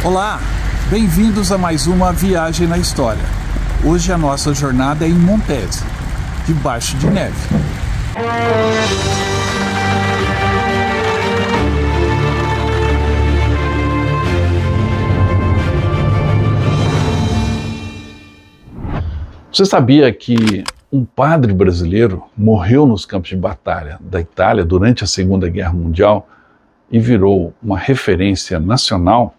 Olá, bem-vindos a mais uma Viagem na História. Hoje a nossa jornada é em Montese, debaixo de neve. Você sabia que um padre brasileiro morreu nos campos de batalha da Itália durante a Segunda Guerra Mundial e virou uma referência nacional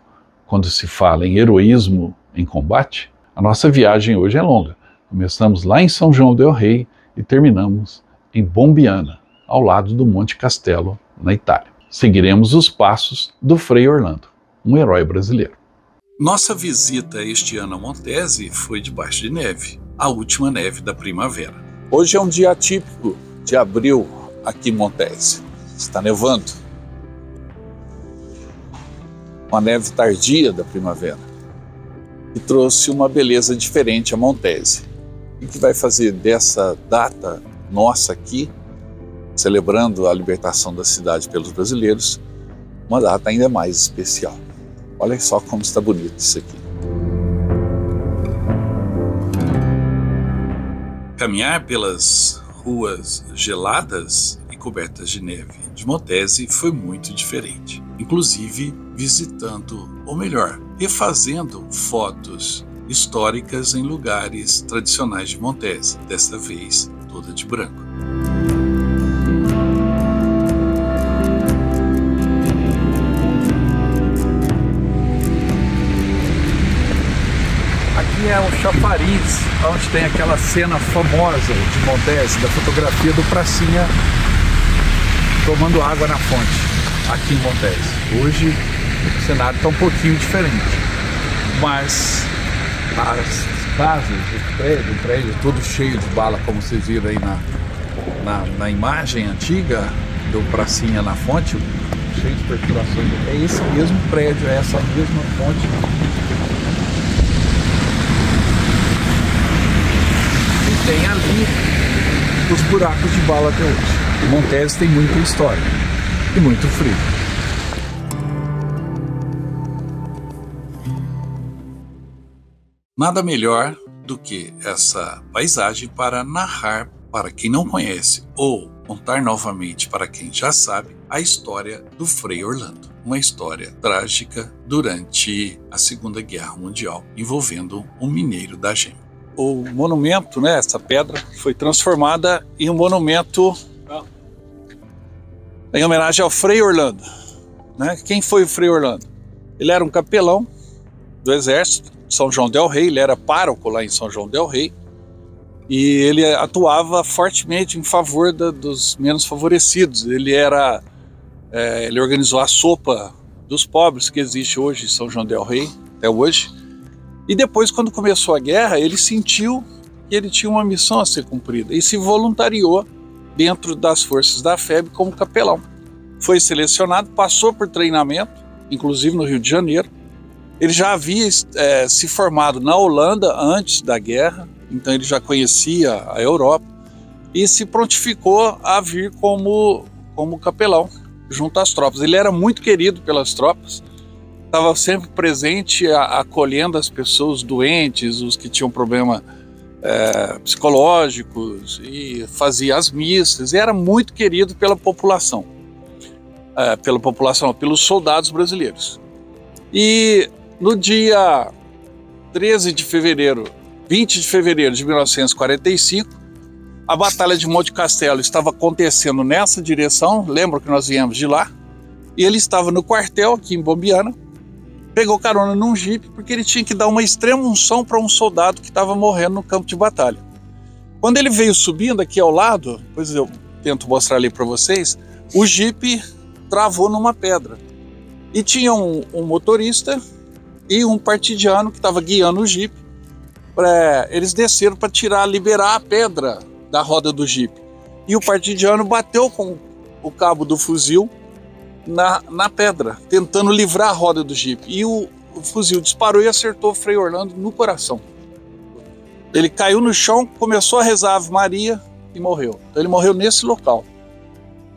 quando se fala em heroísmo em combate? A nossa viagem hoje é longa. Começamos lá em São João del Rei e terminamos em Bombiana, ao lado do Monte Castelo, na Itália. Seguiremos os passos do Frei Orlando, um herói brasileiro. Nossa visita este ano a Montese foi debaixo de neve, a última neve da primavera. Hoje é um dia atípico de abril aqui em Montese. Está nevando. Uma neve tardia da primavera, que trouxe uma beleza diferente a Montese, e que vai fazer dessa data nossa aqui, celebrando a libertação da cidade pelos brasileiros, uma data ainda mais especial. Olha só como está bonito isso aqui. Caminhar pelas ruas geladas e cobertas de neve de Montese foi muito diferente. Inclusive visitando, ou melhor, refazendo fotos históricas em lugares tradicionais de Montese, desta vez toda de branco. Aqui é o chafariz, onde tem aquela cena famosa de Montese, da fotografia do Pracinha tomando água na fonte, aqui em Montese. Hoje o cenário está um pouquinho diferente, mas as casas, o prédio todo cheio de bala, como vocês viram aí na imagem antiga do Pracinha na fonte, cheio de perfurações. É esse mesmo prédio, é essa mesma fonte. E tem ali os buracos de bala até hoje. Montese tem muita história e muito frio. Nada melhor do que essa paisagem para narrar para quem não conhece ou contar novamente para quem já sabe a história do Frei Orlando. Uma história trágica durante a Segunda Guerra Mundial envolvendo um mineiro da gema. O monumento, né, essa pedra, foi transformada em um monumento em homenagem ao Frei Orlando. Né? Quem foi o Frei Orlando? Ele era um capelão do exército de São João del Rei, ele era pároco lá em São João del Rei, e ele atuava fortemente em favor dos menos favorecidos. Ele organizou a sopa dos pobres que existe hoje em São João del Rei, até hoje. E depois, quando começou a guerra, ele sentiu que ele tinha uma missão a ser cumprida e se voluntariou dentro das forças da FEB como capelão. Foi selecionado, passou por treinamento, inclusive no Rio de Janeiro. Ele já havia se formado na Holanda antes da guerra, então ele já conhecia a Europa e se prontificou a vir como capelão junto às tropas. Ele era muito querido pelas tropas, estava sempre presente acolhendo as pessoas doentes, os que tinham problemas psicológicos, e fazia as missas, e era muito querido pela população, pelos soldados brasileiros. E no dia 20 de fevereiro de 1945, a Batalha de Monte Castelo estava acontecendo nessa direção, lembra que nós viemos de lá, e ele estava no quartel aqui em Bombiana, pegou carona num jipe porque ele tinha que dar uma extrema unção para um soldado que estava morrendo no campo de batalha. Quando ele veio subindo aqui ao lado, depois eu tento mostrar ali para vocês, o jipe travou numa pedra. E tinha um motorista e um partidiano que estava guiando o jipe. Eles desceram para liberar a pedra da roda do jipe. E o partidiano bateu com o cabo do fuzil na pedra, tentando livrar a roda do jipe. E o fuzil disparou e acertou o Frei Orlando no coração. Ele caiu no chão, começou a rezar a Ave Maria e morreu. Então ele morreu nesse local.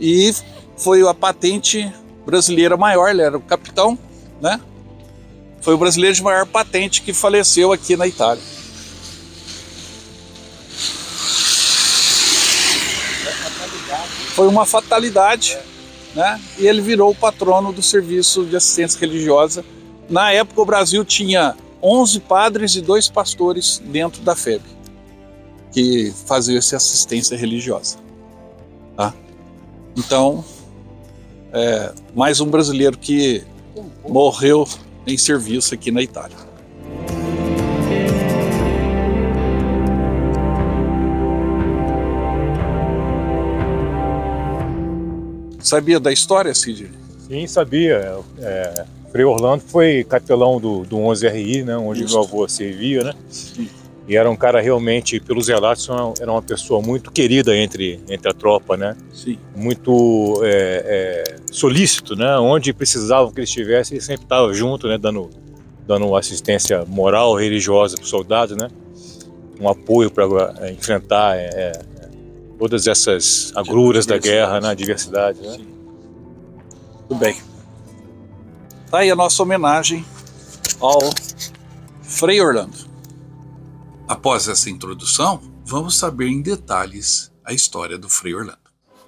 E foi a patente brasileira maior, ele era o capitão, né? Foi o brasileiro de maior patente que faleceu aqui na Itália. Foi uma fatalidade, né? E ele virou o patrono do serviço de assistência religiosa. Na época o Brasil tinha 11 padres e 2 pastores dentro da FEB, que faziam essa assistência religiosa. Tá? Então, mais um brasileiro que morreu em serviço aqui na Itália. Sabia da história, Cid? Sim, sabia. Frei Orlando foi capelão do 11RI, né, onde meu avô servia, né? Sim. E era um cara realmente, pelos relatos, era uma pessoa muito querida entre a tropa, né? Sim. Muito solícito, né? Onde precisavam que ele estivesse, ele sempre estava junto, né? Dando assistência moral, religiosa para os soldados, né? Um apoio para enfrentar todas essas agruras da guerra, né? A diversidade, né? Sim. Tudo bem. Tá aí a nossa homenagem ao Frei Orlando. Após essa introdução, vamos saber em detalhes a história do Frei Orlando.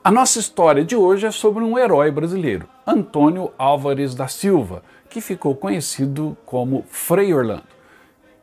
A nossa história de hoje é sobre um herói brasileiro, Antônio Álvares da Silva, que ficou conhecido como Frei Orlando.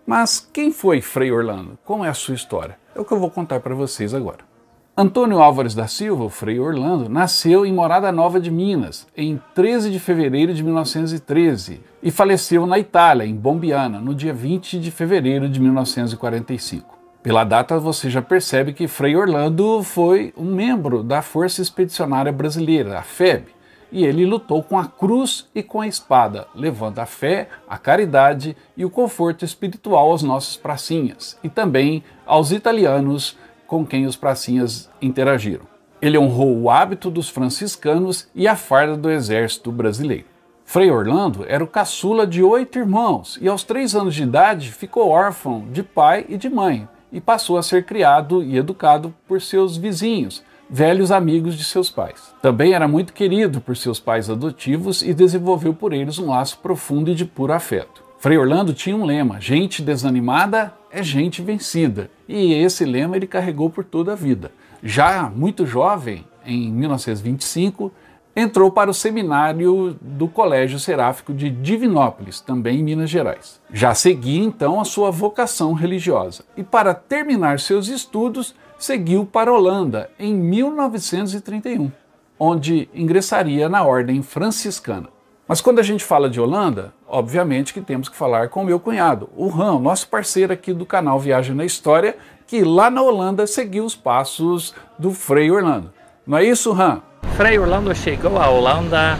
Mas quem foi Frei Orlando? Como é a sua história? É o que eu vou contar para vocês agora. Antônio Álvares da Silva, o Frei Orlando, nasceu em Morada Nova de Minas, em 13 de fevereiro de 1913 e faleceu na Itália, em Bombiana, no dia 20 de fevereiro de 1945. Pela data você já percebe que Frei Orlando foi um membro da Força Expedicionária Brasileira, a FEB, e ele lutou com a cruz e com a espada, levando a fé, a caridade e o conforto espiritual aos nossos pracinhas e também aos italianos com quem os pracinhas interagiram. Ele honrou o hábito dos franciscanos e a farda do exército brasileiro. Frei Orlando era o caçula de 8 irmãos e aos 3 anos de idade ficou órfão de pai e de mãe e passou a ser criado e educado por seus vizinhos, velhos amigos de seus pais. Também era muito querido por seus pais adotivos e desenvolveu por eles um laço profundo e de puro afeto. Frei Orlando tinha um lema: gente desanimada é gente vencida. E esse lema ele carregou por toda a vida. Já muito jovem, em 1925, entrou para o seminário do Colégio Seráfico de Divinópolis, também em Minas Gerais. Já seguia então a sua vocação religiosa. E para terminar seus estudos, seguiu para a Holanda em 1931, onde ingressaria na ordem franciscana. Mas quando a gente fala de Holanda, obviamente que temos que falar com o meu cunhado, o Ram, nosso parceiro aqui do canal Viagem na História, que lá na Holanda seguiu os passos do Frei Orlando. Não é isso, Ram? Frei Orlando chegou à Holanda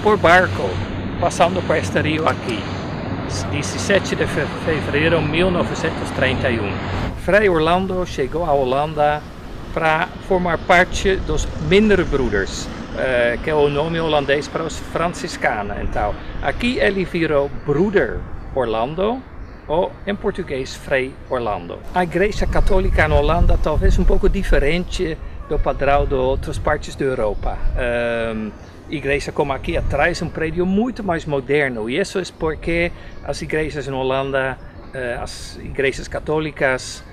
por barco, passando por este rio aqui, 17 de fevereiro de 1931. Frei Orlando chegou à Holanda para formar parte dos Minderbroeders, que é o nome holandês para os franciscanos. Então, aqui ele virou Broeder Orlando, ou em português Frei Orlando. A Igreja Católica na Holanda talvez um pouco diferente do padrão de outras partes da Europa. Igreja como aqui atrás, um prédio muito mais moderno, e isso é porque as igrejas na Holanda, as igrejas católicas,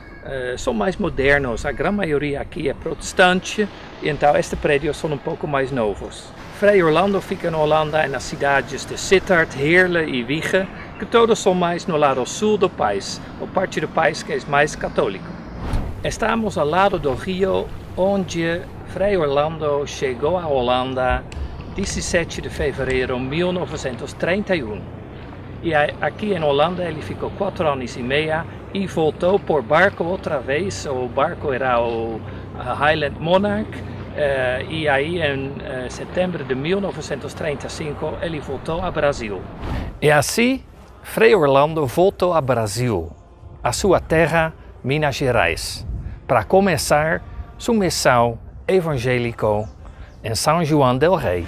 são mais modernos. A grande maioria aqui é protestante, e então estes prédios são um pouco mais novos. Frei Orlando fica na Holanda, nas cidades de Sittard, Heerlen e Wijchen, que todos são mais no lado sul do país, ou parte do país que é mais católico. Estamos ao lado do rio onde Frei Orlando chegou à Holanda 17 de fevereiro de 1931. E aqui em Holanda ele ficou 4 anos e meio e voltou por barco outra vez. O barco era o Highland Monarch, e aí em setembro de 1935 ele voltou ao Brasil. E assim Frei Orlando voltou ao Brasil, a sua terra, Minas Gerais, para começar sua missão evangélica em São João del Rei.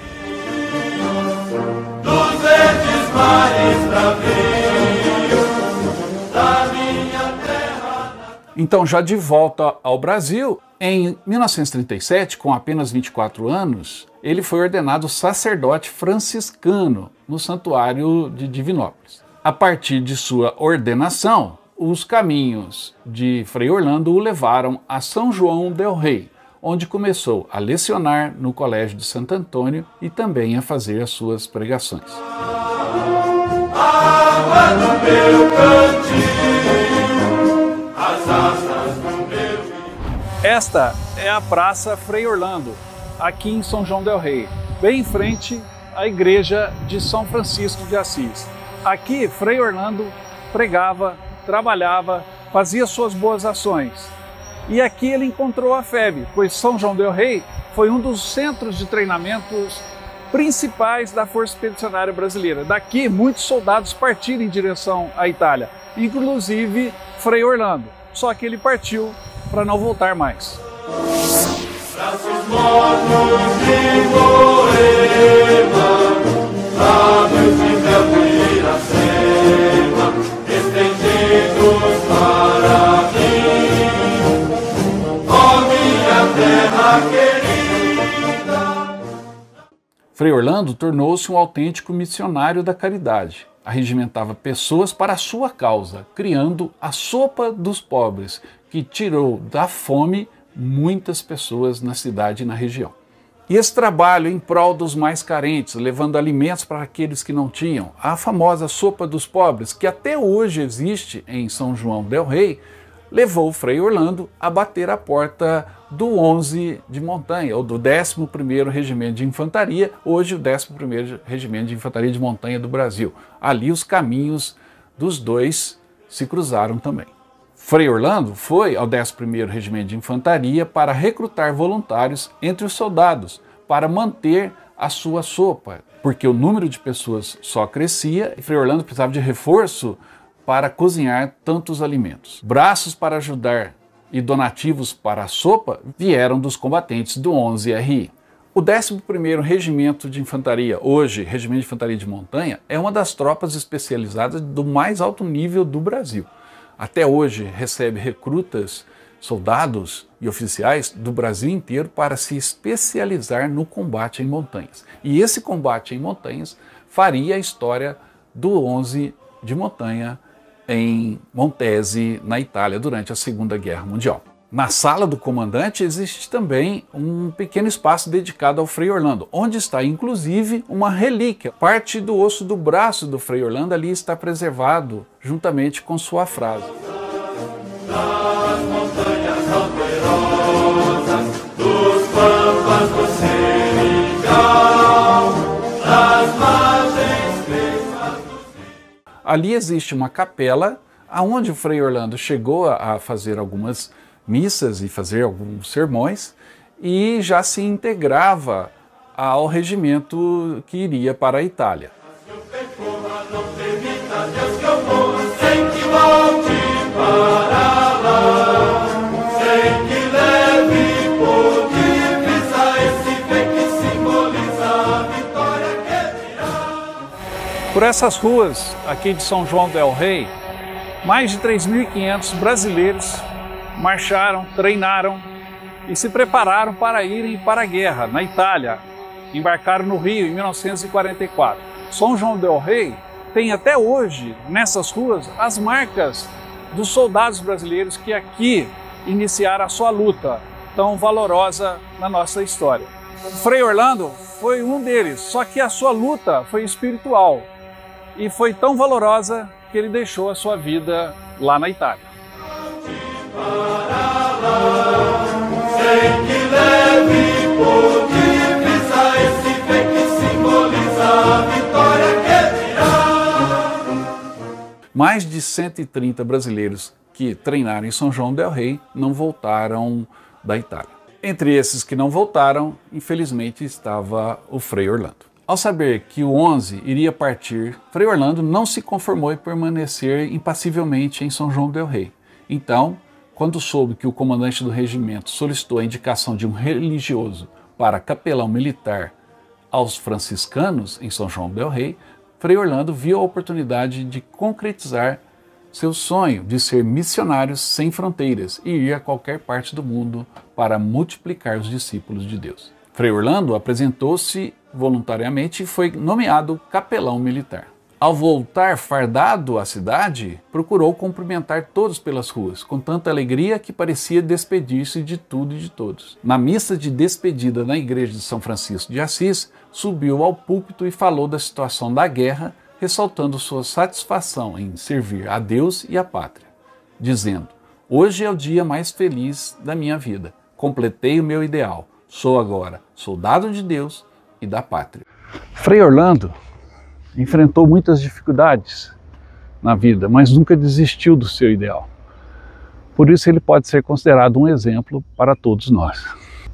Dos verdes mares bravios, da minha terra. Então, já de volta ao Brasil, em 1937, com apenas 24 anos, ele foi ordenado sacerdote franciscano no Santuário de Divinópolis. A partir de sua ordenação, os caminhos de Frei Orlando o levaram a São João del Rei, onde começou a lecionar no Colégio de Santo Antônio e também a fazer as suas pregações. Água do meu cantinho, as asas do meu... Esta é a Praça Frei Orlando, aqui em São João del Rei, bem em frente à igreja de São Francisco de Assis. Aqui, Frei Orlando pregava, trabalhava, fazia suas boas ações. E aqui ele encontrou a FEB, pois São João del Rei foi um dos centros de treinamentos principais da Força Expedicionária Brasileira. Daqui, muitos soldados partiram em direção à Itália, inclusive Frei Orlando. Só que ele partiu para não voltar mais. Braços mortos de Moema, lábios de mel de Iracema, estendidos para mim, ó minha terra querida. Frei Orlando tornou-se um autêntico missionário da caridade. Arregimentava pessoas para a sua causa, criando a Sopa dos Pobres, que tirou da fome muitas pessoas na cidade e na região. E esse trabalho em prol dos mais carentes, levando alimentos para aqueles que não tinham, a famosa Sopa dos Pobres, que até hoje existe em São João del Rei, levou o Frei Orlando a bater a porta do 11 de Montanha, ou do 11º Regimento de Infantaria, hoje o 11º Regimento de Infantaria de Montanha do Brasil. Ali os caminhos dos dois se cruzaram também. Frei Orlando foi ao 11º Regimento de Infantaria para recrutar voluntários entre os soldados, para manter a sua sopa, porque o número de pessoas só crescia e Frei Orlando precisava de reforço para cozinhar tantos alimentos. Braços para ajudar e donativos para a sopa vieram dos combatentes do 11RI. O 11º Regimento de Infantaria, hoje Regimento de Infantaria de Montanha, é uma das tropas especializadas do mais alto nível do Brasil. Até hoje recebe recrutas, soldados e oficiais do Brasil inteiro para se especializar no combate em montanhas. E esse combate em montanhas faria a história do 11 de Montanha em Montese, na Itália, durante a Segunda Guerra Mundial. Na sala do comandante existe também um pequeno espaço dedicado ao Frei Orlando, onde está inclusive uma relíquia. Parte do osso do braço do Frei Orlando ali está preservado, juntamente com sua frase. Das montanhas alterosas, dos pampas do seringal, das margens crestas dos rios. Ali existe uma capela, onde o Frei Orlando chegou a fazer algumas missas e fazer alguns sermões, e já se integrava ao regimento que iria para a Itália. Não permita, Deus, que eu morra sem que volte para lá, sem que leve por divisa esse bem que simboliza a vitória que virá. Por essas ruas aqui de São João del Rei, mais de 3.500 brasileiros marcharam, treinaram e se prepararam para irem para a guerra na Itália. Embarcaram no Rio em 1944. São João del Rei tem até hoje, nessas ruas, as marcas dos soldados brasileiros que aqui iniciaram a sua luta tão valorosa na nossa história. O Frei Orlando foi um deles, só que a sua luta foi espiritual e foi tão valorosa que ele deixou a sua vida lá na Itália. Sem que leve por divisa esse bem que simboliza a vitória que virá. Mais de 130 brasileiros que treinaram em São João del Rei não voltaram da Itália. Entre esses que não voltaram, infelizmente, estava o Frei Orlando. Ao saber que o 11 iria partir, Frei Orlando não se conformou em permanecer impassivelmente em São João del Rei. Então, quando soube que o comandante do regimento solicitou a indicação de um religioso para capelão militar aos franciscanos em São João del Rei, Frei Orlando viu a oportunidade de concretizar seu sonho de ser missionário sem fronteiras e ir a qualquer parte do mundo para multiplicar os discípulos de Deus. Frei Orlando apresentou-se voluntariamente e foi nomeado capelão militar. Ao voltar fardado à cidade, procurou cumprimentar todos pelas ruas, com tanta alegria que parecia despedir-se de tudo e de todos. Na missa de despedida na igreja de São Francisco de Assis, subiu ao púlpito e falou da situação da guerra, ressaltando sua satisfação em servir a Deus e a pátria, dizendo: "Hoje é o dia mais feliz da minha vida. Completei o meu ideal. Sou agora soldado de Deus e da pátria." Frei Orlando enfrentou muitas dificuldades na vida, mas nunca desistiu do seu ideal. Por isso ele pode ser considerado um exemplo para todos nós.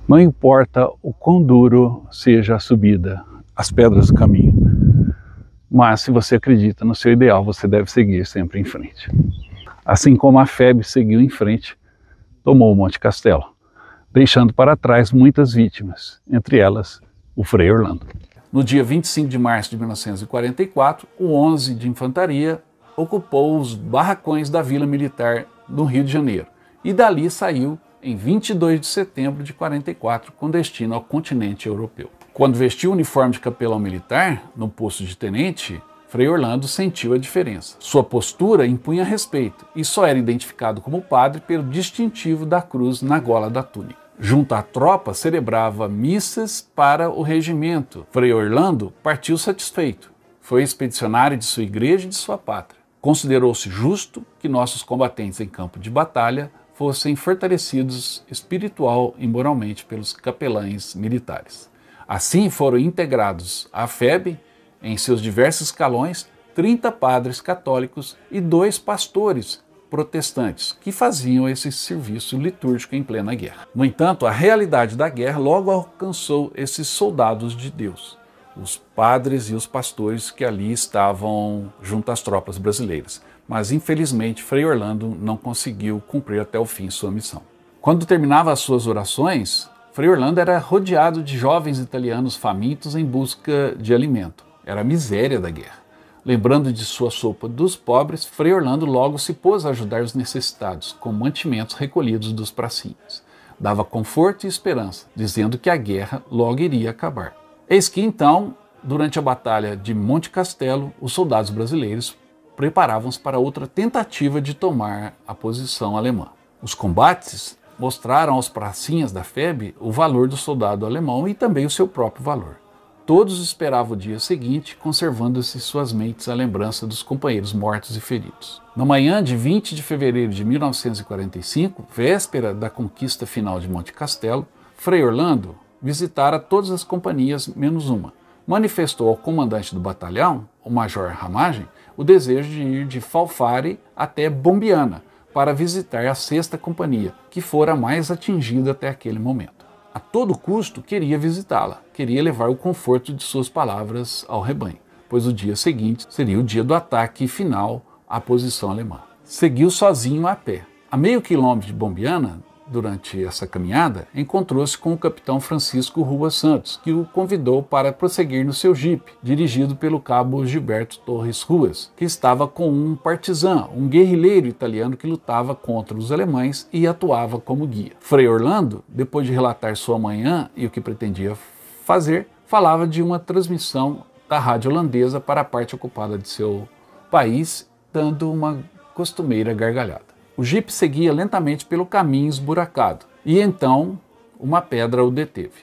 Não importa o quão duro seja a subida, as pedras do caminho, mas se você acredita no seu ideal, você deve seguir sempre em frente. Assim como a FEB seguiu em frente, tomou o Monte Castelo, deixando para trás muitas vítimas, entre elas o Frei Orlando. No dia 25 de março de 1944, o 11 de Infantaria ocupou os barracões da Vila Militar no Rio de Janeiro e dali saiu em 22 de setembro de 44 com destino ao continente europeu. Quando vestiu o uniforme de capelão militar no posto de tenente, Frei Orlando sentiu a diferença. Sua postura impunha respeito e só era identificado como padre pelo distintivo da cruz na gola da túnica. Junto à tropa, celebrava missas para o regimento. Frei Orlando partiu satisfeito. Foi expedicionário de sua igreja e de sua pátria. Considerou-se justo que nossos combatentes em campo de batalha fossem fortalecidos espiritual e moralmente pelos capelães militares. Assim foram integrados à FEB, em seus diversos escalões, 30 padres católicos e 2 pastores protestantes, que faziam esse serviço litúrgico em plena guerra. No entanto, a realidade da guerra logo alcançou esses soldados de Deus, os padres e os pastores que ali estavam junto às tropas brasileiras. Mas, infelizmente, Frei Orlando não conseguiu cumprir até o fim sua missão. Quando terminava as suas orações, Frei Orlando era rodeado de jovens italianos famintos em busca de alimento. Era a miséria da guerra. Lembrando de sua sopa dos pobres, Frei Orlando logo se pôs a ajudar os necessitados, com mantimentos recolhidos dos pracinhos. Dava conforto e esperança, dizendo que a guerra logo iria acabar. Eis que então, durante a Batalha de Monte Castelo, os soldados brasileiros preparavam-se para outra tentativa de tomar a posição alemã. Os combates mostraram aos pracinhas da FEB o valor do soldado alemão e também o seu próprio valor. Todos esperavam o dia seguinte, conservando-se em suas mentes a lembrança dos companheiros mortos e feridos. Na manhã de 20 de fevereiro de 1945, véspera da conquista final de Monte Castelo, Frei Orlando visitara todas as companhias menos uma. Manifestou ao comandante do batalhão, o Major Ramagem, o desejo de ir de Falfari até Bombiana para visitar a 6ª Companhia, que fora a mais atingida até aquele momento. A todo custo queria visitá-la, queria levar o conforto de suas palavras ao rebanho, pois o dia seguinte seria o dia do ataque final à posição alemã. Seguiu sozinho a pé. A meio quilômetro de Bombiana, durante essa caminhada, encontrou-se com o capitão Francisco Rua Santos, que o convidou para prosseguir no seu jipe, dirigido pelo cabo Gilberto Torres Ruas, que estava com um partizan, um guerrilheiro italiano que lutava contra os alemães e atuava como guia. Frei Orlando, depois de relatar sua manhã e o que pretendia fazer, falava de uma transmissão da rádio holandesa para a parte ocupada de seu país, dando uma costumeira gargalhada. O jipe seguia lentamente pelo caminho esburacado, e então uma pedra o deteve.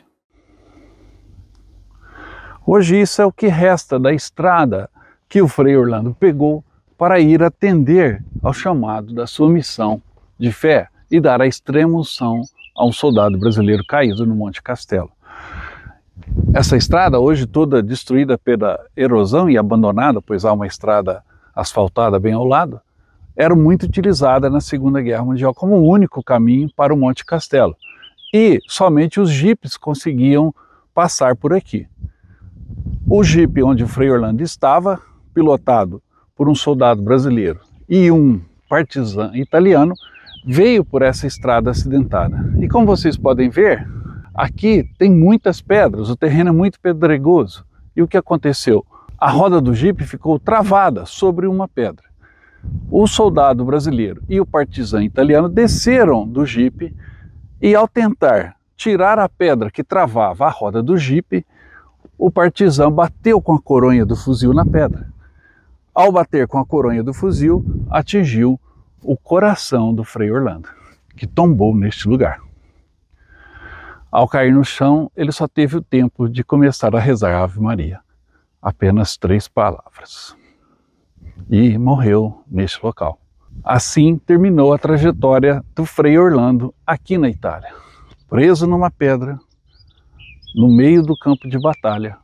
Hoje isso é o que resta da estrada que o Frei Orlando pegou para ir atender ao chamado da sua missão de fé e dar a extrema unção a um soldado brasileiro caído no Monte Castelo. Essa estrada, hoje toda destruída pela erosão e abandonada, pois há uma estrada asfaltada bem ao lado, era muito utilizada na Segunda Guerra Mundial como o único caminho para o Monte Castelo. E somente os jipes conseguiam passar por aqui. O jipe onde o Frei Orlando estava, pilotado por um soldado brasileiro e um partizan italiano, veio por essa estrada acidentada. E como vocês podem ver, aqui tem muitas pedras, o terreno é muito pedregoso. E o que aconteceu? A roda do jipe ficou travada sobre uma pedra. O soldado brasileiro e o partizan italiano desceram do jipe e, ao tentar tirar a pedra que travava a roda do jipe, o partizan bateu com a coronha do fuzil na pedra. Ao bater com a coronha do fuzil, atingiu o coração do Frei Orlando, que tombou neste lugar. Ao cair no chão, ele só teve o tempo de começar a rezar a Ave Maria, apenas 3 palavras, e morreu neste local. Assim terminou a trajetória do Frei Orlando aqui na Itália, preso numa pedra, no meio do campo de batalha,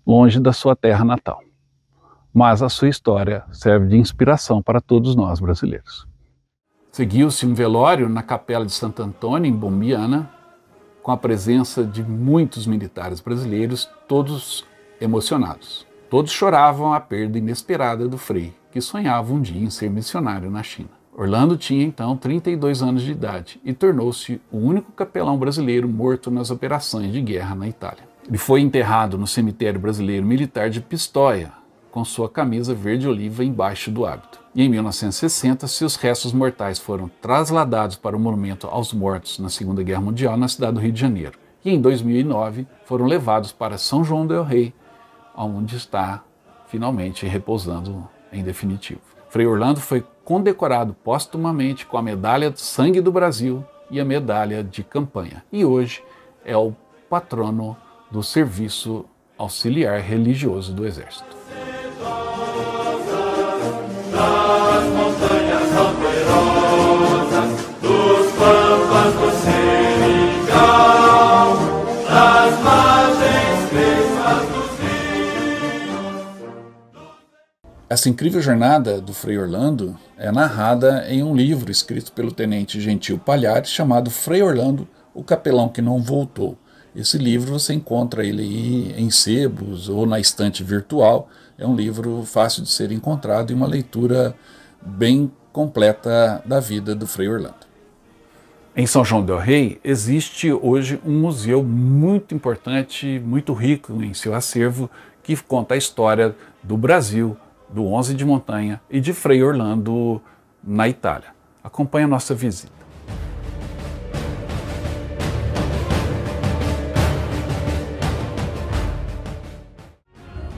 longe da sua terra natal. Mas a sua história serve de inspiração para todos nós brasileiros. Seguiu-se um velório na Capela de Santo Antônio, em Bombiana, com a presença de muitos militares brasileiros, todos emocionados. Todos choravam a perda inesperada do Frei, que sonhava um dia em ser missionário na China. Orlando tinha então 32 anos de idade e tornou-se o único capelão brasileiro morto nas operações de guerra na Itália. Ele foi enterrado no cemitério brasileiro militar de Pistoia, com sua camisa verde-oliva embaixo do hábito. E em 1960, seus restos mortais foram trasladados para o Monumento aos Mortos na Segunda Guerra Mundial, na cidade do Rio de Janeiro. E em 2009, foram levados para São João del Rei, onde está finalmente repousando em definitivo. Frei Orlando foi condecorado póstumamente com a Medalha do Sangue do Brasil e a Medalha de Campanha. E hoje é o patrono do Serviço Auxiliar Religioso do Exército. Das montanhas alberosas, dos pampas do Seringal, das margens crespas dos rios. Essa incrível jornada do Frei Orlando é narrada em um livro escrito pelo tenente Gentil Palhares, chamado Frei Orlando, o Capelão que Não Voltou. Esse livro você encontra ele aí em sebos ou na estante virtual. É um livro fácil de ser encontrado e uma leitura bem completa da vida do Frei Orlando. Em São João del Rei existe hoje um museu muito importante, muito rico em seu acervo, que conta a história do Brasil, do 11 de montanha e de Frei Orlando na Itália. Acompanhe a nossa visita.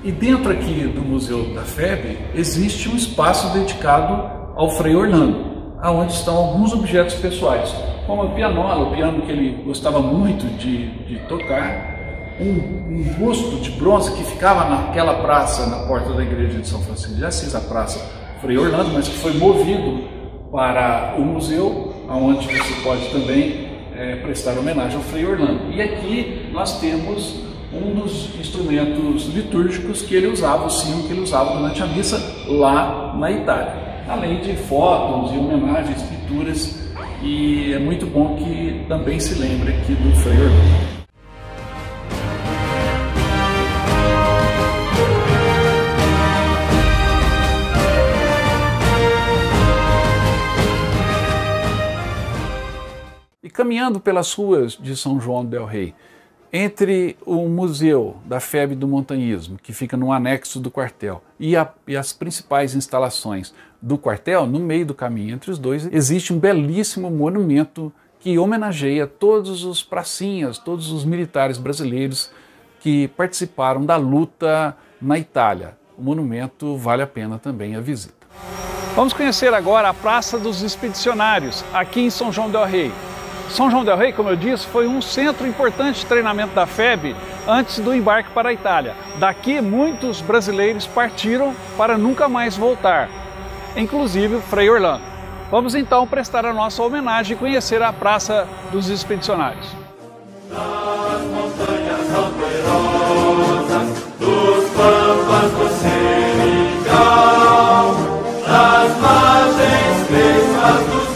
E dentro aqui do Museu da FEB existe um espaço dedicado ao Frei Orlando, onde estão alguns objetos pessoais, como a pianola, o piano que ele gostava muito de tocar, um busto de bronze que ficava naquela praça, na porta da igreja de São Francisco de Assis, a praça Frei Orlando, mas que foi movido para o museu, onde você pode também prestar homenagem ao Frei Orlando. E aqui nós temos um dos instrumentos litúrgicos que ele usava, o sino que ele usava durante a missa lá na Itália. Além de fotos e homenagens, pinturas, e é muito bom que também se lembre aqui do Frei Orlando. E caminhando pelas ruas de São João del Rei, entre o Museu da FEB do Montanhismo, que fica no anexo do quartel, e as principais instalações do quartel, no meio do caminho entre os dois, existe um belíssimo monumento que homenageia todos os pracinhas, todos os militares brasileiros que participaram da luta na Itália. O monumento vale a pena também a visita. Vamos conhecer agora a Praça dos Expedicionários, aqui em São João del Rei. São João del Rei, como eu disse, foi um centro importante de treinamento da FEB antes do embarque para a Itália. Daqui, muitos brasileiros partiram para nunca mais voltar, inclusive o Frei Orlando. Vamos então prestar a nossa homenagem e conhecer a Praça dos Expedicionários. Das montanhas alberosas, dos pampas do Seringal, das margens crespas dos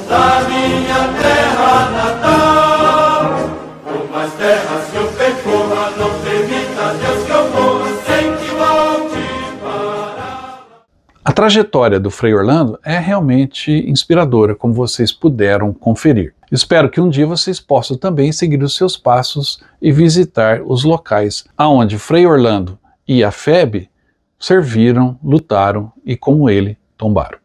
da minha terra natal, por mais terras que eu percorra, não permita Deus que eu morra sem que volte para... A trajetória do Frei Orlando é realmente inspiradora, como vocês puderam conferir. Espero que um dia vocês possam também seguir os seus passos e visitar os locais aonde Frei Orlando e a FEB serviram, lutaram e, como ele, tombaram.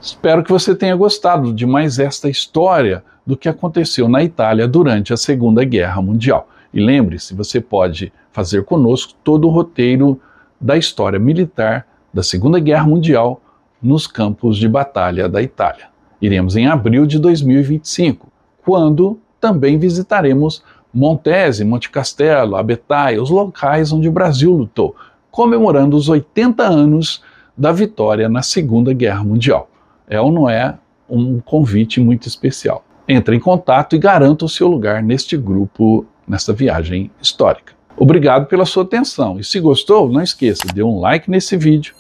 Espero que você tenha gostado de mais esta história do que aconteceu na Itália durante a Segunda Guerra Mundial. E lembre-se, você pode fazer conosco todo o roteiro da história militar da Segunda Guerra Mundial nos campos de batalha da Itália. Iremos em abril de 2025, quando também visitaremos Montese, Monte Castelo, Abetaia, os locais onde o Brasil lutou, comemorando os 80 anos da vitória na Segunda Guerra Mundial. É ou não é um convite muito especial? Entre em contato e garanta o seu lugar neste grupo, nesta viagem histórica. Obrigado pela sua atenção e se gostou, não esqueça, dê um like nesse vídeo,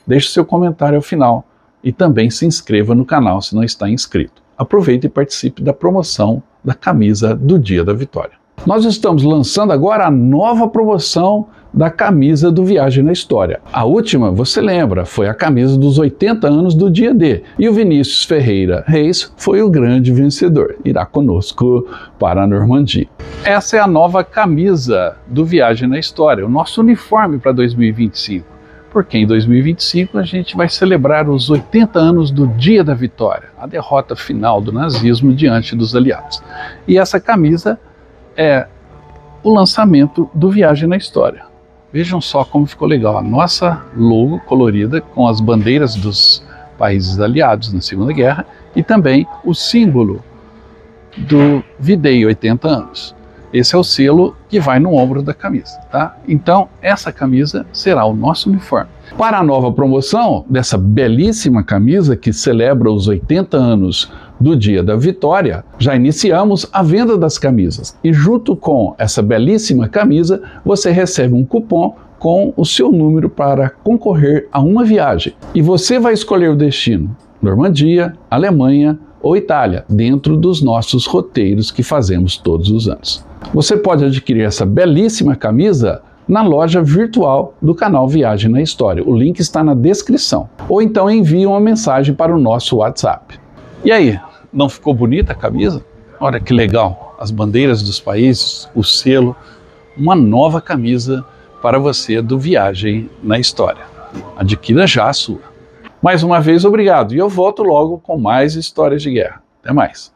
deixe seu comentário ao final e também se inscreva no canal se não está inscrito. Aproveite e participe da promoção da camisa do Dia da Vitória. Nós estamos lançando agora a nova promoção da camisa do Viagem na História. A última, você lembra, foi a camisa dos 80 anos do dia D. E o Vinícius Ferreira Reis foi o grande vencedor. Irá conosco para a Normandia. Essa é a nova camisa do Viagem na História, o nosso uniforme para 2025. Porque em 2025 a gente vai celebrar os 80 anos do Dia da Vitória, a derrota final do nazismo diante dos aliados. E essa camisa é o lançamento do Viagem na História. Vejam só como ficou legal a nossa logo colorida com as bandeiras dos países aliados na Segunda Guerra e também o símbolo do V-Day 80 anos. Esse é o selo que vai no ombro da camisa, tá? Então, essa camisa será o nosso uniforme. Para a nova promoção dessa belíssima camisa que celebra os 80 anos do Dia da Vitória, já iniciamos a venda das camisas. E junto com essa belíssima camisa, você recebe um cupom com o seu número para concorrer a uma viagem. E você vai escolher o destino: Normandia, Alemanha ou Itália, dentro dos nossos roteiros que fazemos todos os anos. Você pode adquirir essa belíssima camisa na loja virtual do canal Viagem na História. O link está na descrição. Ou então envie uma mensagem para o nosso WhatsApp. E aí, não ficou bonita a camisa? Olha que legal, as bandeiras dos países, o selo, uma nova camisa para você do Viagem na História. Adquira já a sua. Mais uma vez, obrigado. E eu volto logo com mais histórias de guerra. Até mais.